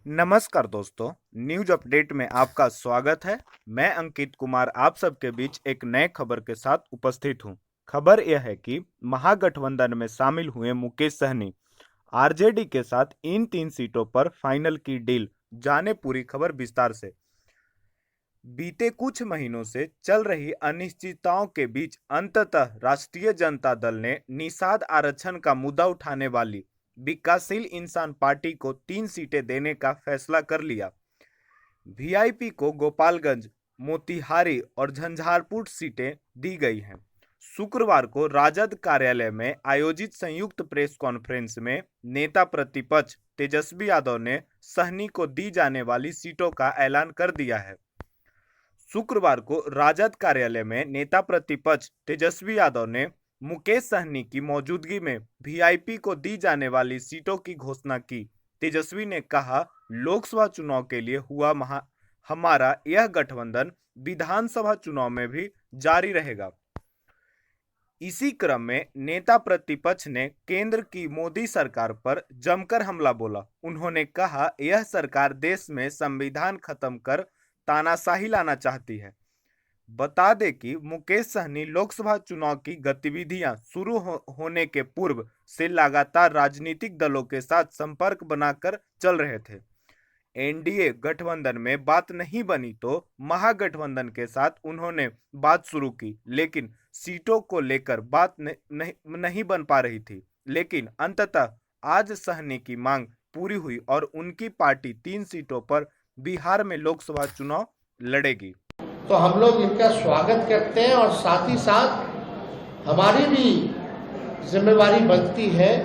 नमस्कार दोस्तों, news update में आपका स्वागत है। मैं अंकित कुमार आप सबके बीच एक नए खबर के साथ उपस्थित हूं। खबर यह है कि महागठबंधन में शामिल हुए मुकेश सहनी आरजेडी के साथ इन 3 सीटों पर फाइनल की डील। जाने पूरी खबर विस्तार से। बीते कुछ महीनों से चल रही अनिश्चितताओं के बीच अंततः राष्ट्रीय जनता दल ने निषाद आरक्षण का मुद्दा उठाने वाली विकासशील इंसान पार्टी को 3 सीटें देने का फैसला कर लिया। वीआईपी को गोपालगंज, मोतिहारी और झंझारपुर सीटें दी गई हैं। शुक्रवार को राजद कार्यालय में आयोजित संयुक्त प्रेस कॉन्फ्रेंस में नेता प्रतिपक्ष तेजस्वी यादव ने सहनी को दी जाने वाली सीटों का ऐलान कर दिया है। शुक्रवार को राजद कार्यालय में नेता प्रतिपक्ष तेजस्वी यादव ने मुकेश सहनी की मौजूदगी में वीआईपी को दी जाने वाली सीटों की घोषणा की। तेजस्वी ने कहा, लोकसभा चुनाव के लिए हुआ हमारा यह गठबंधन विधानसभा चुनाव में भी जारी रहेगा। इसी क्रम में नेता प्रतिपक्ष ने केंद्र की मोदी सरकार पर जमकर हमला बोला। उन्होंने कहा, यह सरकार देश में संविधान खत्म कर तानाशाही लाना चाहती है। बता दें कि मुकेश सहनी लोकसभा चुनाव की गतिविधियां शुरू होने के पूर्व से लगातार राजनीतिक दलों के साथ संपर्क बनाकर चल रहे थे। एनडीए गठबंधन में बात नहीं बनी तो महागठबंधन के साथ उन्होंने बात शुरू की, लेकिन सीटों को लेकर बात नहीं बन पा रही थी। लेकिन अंततः आज सहनी की मांग पूरी हुई और उनकी पार्टी 3 सीटों पर बिहार में लोकसभा चुनाव लड़ेगी। तो हम लोग इनका स्वागत करते हैं और साथ ही साथ हमारी भी जिम्मेवारी बनती है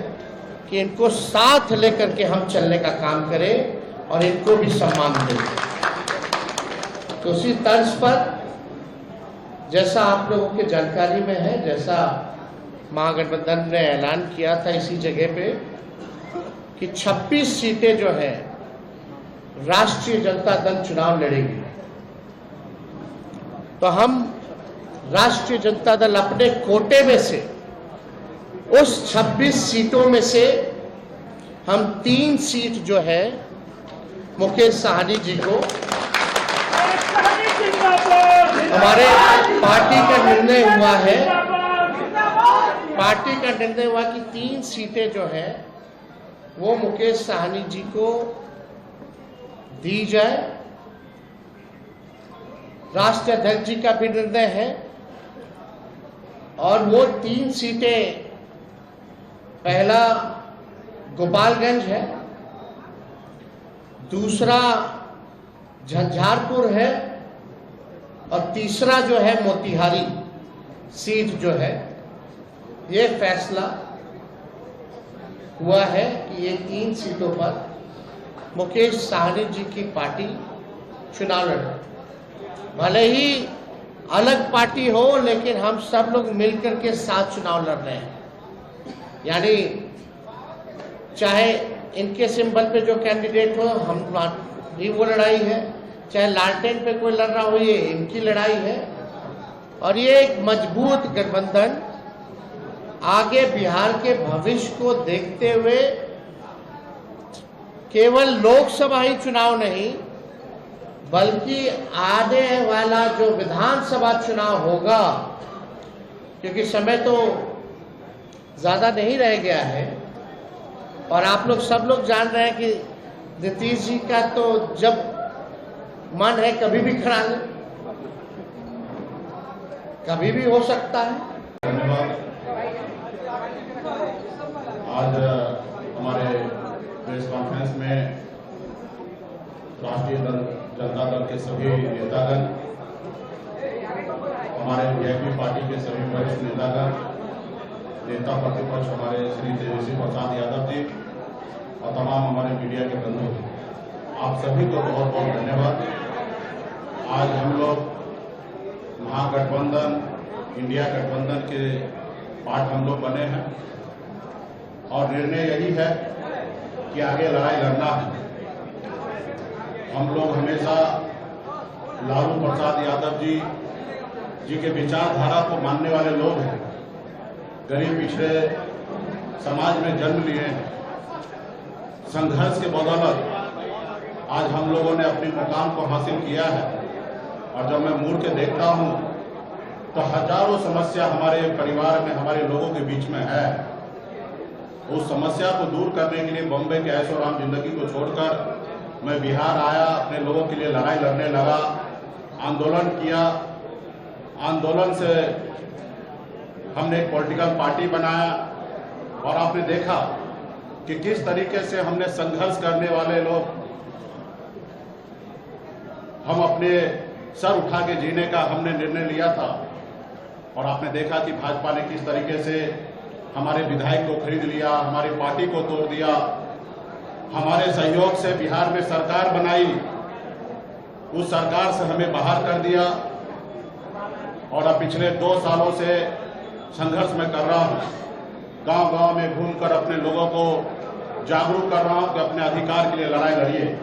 कि इनको साथ लेकर के हम चलने का काम करें और इनको भी सम्मान दें। तो उसी तर्ज पर जैसा आप लोगों के जानकारी में है, जैसा महागठबंधन ने ऐलान किया था इसी जगह पे कि 26 सीटें जो है राष्ट्रीय जनता दल चुनाव लड़ेगी। तो हम राष्ट्रीय जनता दल अपने कोटे में से उस 26 सीटों में से हम 3 सीट जो है मुकेश सहनी जी को, हमारे पार्टी का निर्णय हुआ कि 3 सीटें जो है वो मुकेश सहनी जी को दी जाए। राष्ट्रीय अध्यक्ष जी का भी निर्णय है और वो 3 सीटें, पहला गोपालगंज है, दूसरा झंझारपुर है और तीसरा जो है मोतिहारी सीट जो है। ये फैसला हुआ है कि ये 3 सीटों पर मुकेश सहनी जी की पार्टी चुनाव लड़े। भले ही अलग पार्टी हो, लेकिन हम सब लोग मिलकर के साथ चुनाव लड़ रहे हैं। यानी चाहे इनके सिंबल पे जो कैंडिडेट हो, हम भी वो लड़ाई है, चाहे लालटेन पे कोई लड़ रहा हो, ये इनकी लड़ाई है। और ये एक मजबूत गठबंधन आगे बिहार के भविष्य को देखते हुए केवल लोकसभा ही चुनाव नहीं, बल्कि आने वाला जो विधानसभा चुनाव होगा, क्योंकि समय तो ज्यादा नहीं रह गया है और आप लोग सब लोग जान रहे हैं कि नीतीश जी का तो जब मन है कभी भी खड़ा ले, कभी भी हो सकता है। धन्यवाद। आज हमारे प्रेस कॉन्फ्रेंस में राष्ट्रीय जनता दल के सभी नेतागण, हमारे वीआईपी पार्टी के सभी वरिष्ठ नेतागण, नेता प्रतिपक्ष हमारे श्री तेजस्वी प्रसाद यादव जी और तमाम हमारे मीडिया के बंधु, आप सभी को बहुत बहुत धन्यवाद। आज हम लोग महागठबंधन, इंडिया गठबंधन के पार्ट हम लोग बने हैं और निर्णय यही है कि आगे लड़ाई लड़ना है। हम लोग हमेशा लालू प्रसाद यादव जी के विचारधारा को मानने वाले लोग हैं। गरीब पिछड़े समाज में जन्म लिए हैं। संघर्ष के बदौलत आज हम लोगों ने अपनी मुकाम को हासिल किया है। और जब मैं मुड़ के देखता हूँ तो हजारों समस्या हमारे परिवार में, हमारे लोगों के बीच में है। उस समस्या को दूर करने के लिए बॉम्बे के ऐशो आराम जिंदगी को छोड़कर मैं बिहार आया, अपने लोगों के लिए लड़ाई लड़ने लगा, आंदोलन किया। आंदोलन से हमने एक पॉलिटिकल पार्टी बनाया और आपने देखा कि किस तरीके से हमने संघर्ष करने वाले लोग, हम अपने सर उठा के जीने का हमने निर्णय लिया था। और आपने देखा कि भाजपा ने किस तरीके से हमारे विधायक को खरीद लिया, हमारी पार्टी को तोड़ दिया, हमारे सहयोग से बिहार में सरकार बनाई, उस सरकार से हमें बाहर कर दिया। और अब पिछले 2 सालों से संघर्ष में कर रहा हूँ, गांव-गांव में घूमकर अपने लोगों को जागरूक कर रहा हूँ कि अपने अधिकार के लिए लड़ाई लड़िए।